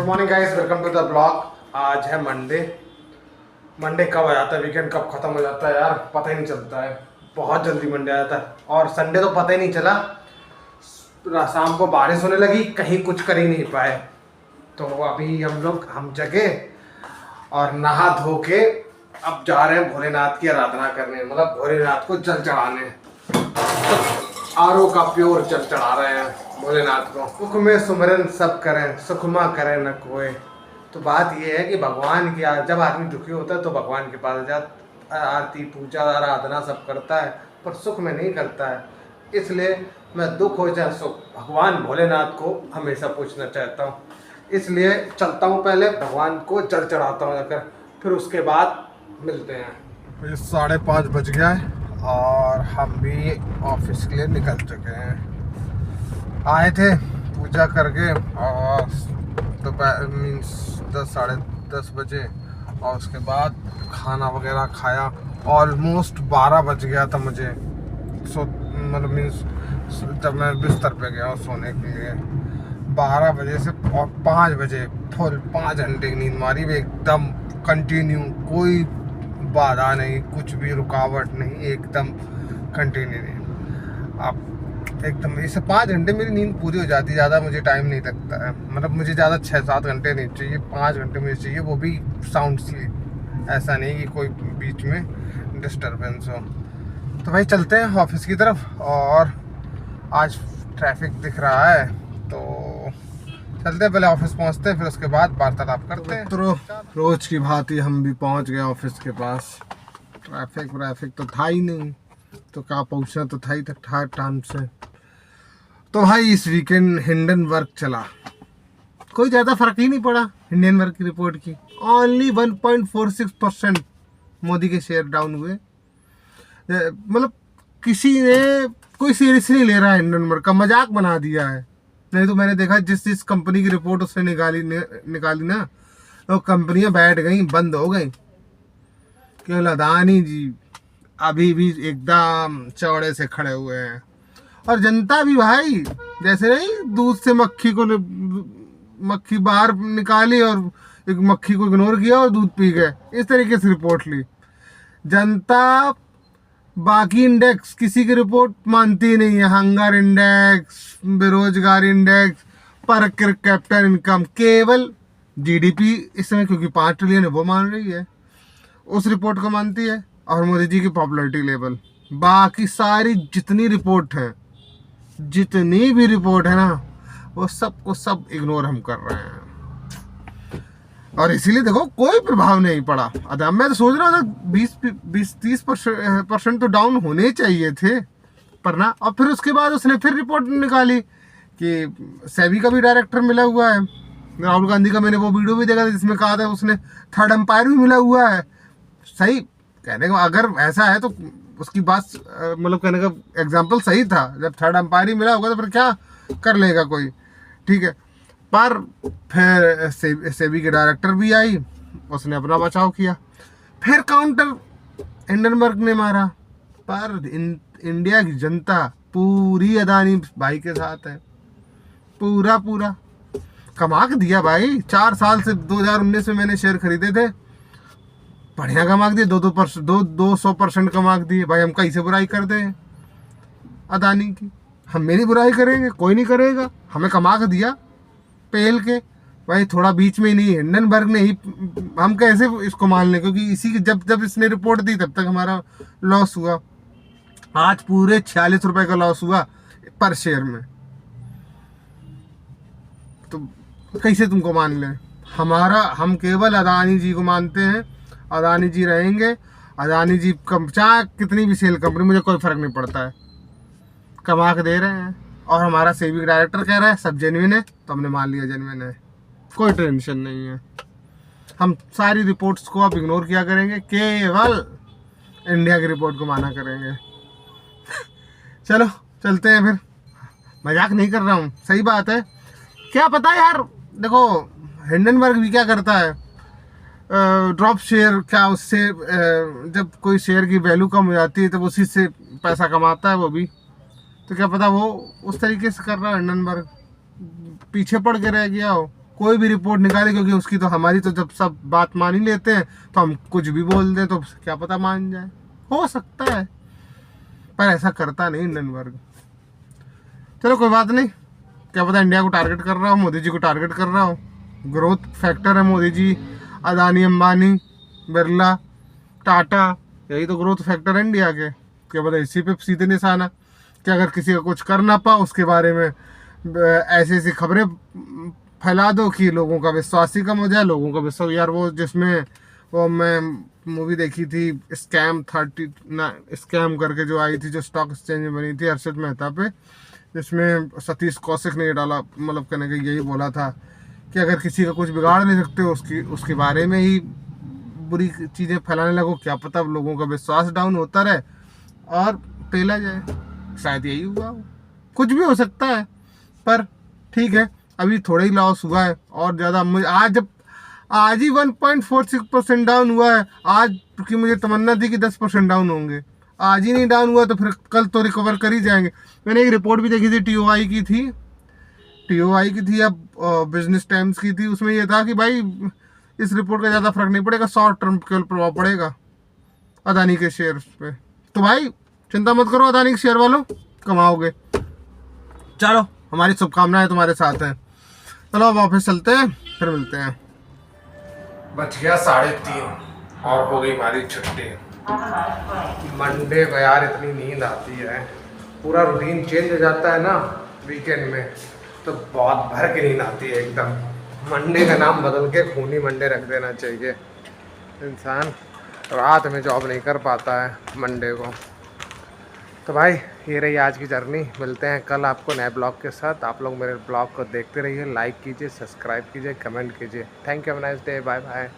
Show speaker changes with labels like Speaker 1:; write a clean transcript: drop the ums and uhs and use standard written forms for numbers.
Speaker 1: Good morning guys, welcome to the blog. आज है Monday. Monday कब आ जाता है, वीकेंड कब खत्म हो जाता है यार, पता ही नहीं चलता है। बहुत जल्दी मंडे आ जाता है और संडे तो पता ही नहीं चला। शाम को बारिश होने लगी, कहीं कुछ कर ही नहीं पाए। तो अभी हम जगे और नहा धो के अब जा रहे हैं भोलेनाथ की आराधना करने, मतलब भोलेनाथ को जल चढ़ाने। आरओ का प्योर जल चढ़ा रहे हैं भोलेनाथ को। सुख में सुमरन सब करें, सुखमा करें न कोई। तो बात यह है कि भगवान की जब आदमी दुखी होता है तो भगवान के पास जाता, आरती पूजा आराधना सब करता है, पर सुख में नहीं करता है। इसलिए मैं दुख हो चाहे सुख, भगवान भोलेनाथ को हमेशा पूछना चाहता हूँ। इसलिए चलता हूँ, पहले भगवान को जल चढ़ाता हूँ जाकर, फिर उसके बाद मिलते हैं। ये 5:30 बज गया है और हम भी ऑफिस के लिए निकल चुके हैं। आए थे पूजा करके और दोपहर मीन्स 10-10:30 बजे, और उसके बाद खाना वगैरह खाया। ऑलमोस्ट 12 बज गया था मुझे मतलब मीन्स जब मैं बिस्तर पे गया सोने के लिए। 12 बजे से और 5 बजे फुल 5 घंटे की नींद मारी भी, एकदम कंटिन्यू, कोई बाधा नहीं, कुछ भी रुकावट नहीं, एकदम कंटिन्यू नहीं। आप एकदम इससे 5 घंटे मेरी नींद पूरी हो जाती है। ज़्यादा मुझे टाइम नहीं लगता है, मतलब मुझे ज़्यादा 6-7 घंटे नहीं चाहिए, 5 घंटे मुझे चाहिए, वो भी साउंड स्लीप। ऐसा नहीं कि कोई बीच में डिस्टर्बेंस हो। तो भाई चलते हैं ऑफिस की तरफ, और आज ट्रैफिक दिख रहा है तो चलते हैं, पहले ऑफिस पहुंचते हैं, फिर उसके बाद वार्तालाप करते हैं। तो रोज की भांति हम भी पहुंच गए ऑफिस के पास। ट्रैफिक तो था ही नहीं, तो कहाँ पहुंचना तो था ही था टाइम से। तो भाई इस वीकेंड हिंडनबर्ग चला, कोई ज़्यादा फर्क ही नहीं पड़ा हिंडनबर्ग की रिपोर्ट की। ओनली 1.46% मोदी के शेयर डाउन हुए। मतलब किसी ने कोई सीरियस नहीं ले रहा है, हिंडनबर्ग का मजाक बना दिया है। नहीं तो मैंने देखा जिस कंपनी की रिपोर्ट उसने निकाली ना, तो कंपनियां बैठ गई, बंद हो गई। केवल अदानी जी अभी भी एकदम चौड़े से खड़े हुए हैं, और जनता भी भाई जैसे नहीं दूध से मक्खी बाहर निकाली और एक मक्खी को इग्नोर किया और दूध पी गए, इस तरीके से रिपोर्ट ली जनता। बाकी इंडेक्स किसी की रिपोर्ट मानती नहीं है, हंगर इंडेक्स, बेरोजगारी इंडेक्स, पर कैपिटल इनकम, केवल जीडीपी इस समय क्योंकि 5 ट्रिलियन है वो मान रही है, उस रिपोर्ट को मानती है, और मोदी जी की पॉपुलैरिटी लेवल। बाकी सारी जितनी भी रिपोर्ट है ना, वो सबको सब इग्नोर हम कर रहे हैं, और इसीलिए देखो कोई प्रभाव नहीं पड़ा। अदाम मैं तो सोच रहा था 20-30% तो डाउन होने चाहिए थे, पर ना। और फिर उसके बाद उसने फिर रिपोर्ट निकाली कि सेबी का भी डायरेक्टर मिला हुआ है राहुल गांधी का। मैंने वो वीडियो भी देखा था जिसमें कहा था उसने थर्ड एम्पायर भी मिला हुआ है। सही कहने का, अगर ऐसा है तो उसकी बात मतलब कहने का एग्जाम्पल सही था। जब थर्ड एम्पायर ही मिला होगा तो फिर क्या कर लेगा कोई, ठीक है। पर फिर सेबी के डायरेक्टर भी आई, उसने अपना बचाव किया। फिर काउंटर हिंडनबर्ग ने मारा, पर इंडिया की जनता पूरी अदानी भाई के साथ है, पूरा कमा के दिया भाई। 4 साल से 2019 में मैंने शेयर खरीदे थे, बढ़िया कमा दिए, 200% कमा दिए भाई। हम कैसे बुराई कर दें अदानी की? हम मेरी बुराई करेंगे? कोई नहीं करेगा, हमें कमा के दिया पेल के भाई। थोड़ा बीच में ही नहीं, हिंडनबर्ग ने ही, हम कैसे इसको मान लें? क्योंकि इसी की जब इसने रिपोर्ट दी तब तक हमारा लॉस हुआ। आज पूरे 46 रुपए का लॉस हुआ पर शेयर में, तो कैसे तुमको मान लें? हम केवल अदानी जी को मानते हैं, अदानी जी रहेंगे। अदानी जी चाहे कितनी भी सेल कंपनी, मुझे कोई फर्क नहीं पड़ता है, कमा के दे रहे हैं। और हमारा सेबी डायरेक्टर कह रहा है सब जेन्युइन है, तो हमने मान लिया जेन्युइन है, कोई टेंशन नहीं है। हम सारी रिपोर्ट्स को अब इग्नोर किया करेंगे, केवल इंडिया की रिपोर्ट को माना करेंगे। चलो चलते हैं फिर, मजाक नहीं कर रहा हूँ, सही बात है। क्या पता यार, देखो हिंडनबर्ग भी क्या करता है, ड्रॉप शेयर, क्या उससे जब कोई शेयर की वैल्यू कम हो जाती है तो उसी से पैसा कमाता है वो भी। तो क्या पता वो उस तरीके से कर रहा है हिंडनबर्ग, पीछे पड़ के रह गया हो। कोई भी रिपोर्ट निकाले, क्योंकि उसकी तो हमारी तो जब सब बात मान ही लेते हैं तो हम कुछ भी बोल दें तो क्या पता मान जाए, हो सकता है, पर ऐसा करता नहीं इंडियन वर्ग। चलो कोई बात नहीं, क्या पता इंडिया को टारगेट कर रहा हो, मोदी जी को टारगेट कर रहा हो। ग्रोथ फैक्टर है मोदी जी, अदानी, अंबानी, बिरला, टाटा, यही तो ग्रोथ फैक्टर है इंडिया के। क्या पता इसी पे सीधे निशाना कि अगर किसी का कुछ कर ना पाओ उसके बारे में ऐसी ऐसी खबरें फैला दो कि लोगों का विश्वास ही कम हो जाए, लोगों का विश्वास। यार वो जिसमें वो मैं मूवी देखी थी स्कैम करके जो आई थी, जो स्टॉक एक्सचेंज में बनी थी हर्षद मेहता पे, जिसमें सतीश कौशिक ने डाला, मतलब कहने का यही बोला था कि अगर किसी का कुछ बिगाड़ नहीं सकते उसके बारे में ही बुरी चीज़ें फैलाने लगो, क्या पता लोगों का विश्वास डाउन होता रहे और पेला जाए। शायद यही हुआ हो, कुछ भी हो सकता है, पर ठीक है अभी थोड़ा ही लॉस हुआ है। और ज़्यादा आज ही 1.46% डाउन हुआ है आज, क्योंकि मुझे तमन्ना थी कि 10% डाउन होंगे। आज ही नहीं डाउन हुआ तो फिर कल तो रिकवर कर ही जाएंगे। मैंने एक रिपोर्ट भी देखी थी, टीओआई की थी या बिजनेस टाइम्स की थी, उसमें यह था कि भाई इस रिपोर्ट का ज़्यादा फर्क नहीं पड़ेगा, शॉर्ट टर्म केवल प्रभाव पड़ेगा अदानी के शेयर पे। तो भाई चिंता मत करो अदानी के शेयर वालों, कमाओगे। चलो हमारी शुभकामनाएं तुम्हारे साथ हैं। चलो अब वापस चलते हैं, फिर मिलते हैं। बच गया 3:30 और हो गई हमारी छुट्टी। मंडे को यार इतनी नींद आती है, पूरा रूटीन चेंज हो जाता है ना वीकेंड में, तो बहुत भर के नींद आती है एकदम। मंडे का नाम बदल के खूनी मंडे रख देना चाहिए, इंसान रात में जॉब नहीं कर पाता है मंडे को। तो भाई ये रही आज की जर्नी, मिलते हैं कल आपको नए ब्लॉग के साथ। आप लोग मेरे ब्लॉग को देखते रहिए, लाइक कीजिए, सब्सक्राइब कीजिए, कमेंट कीजिए। Thank you, have a nice day, bye bye.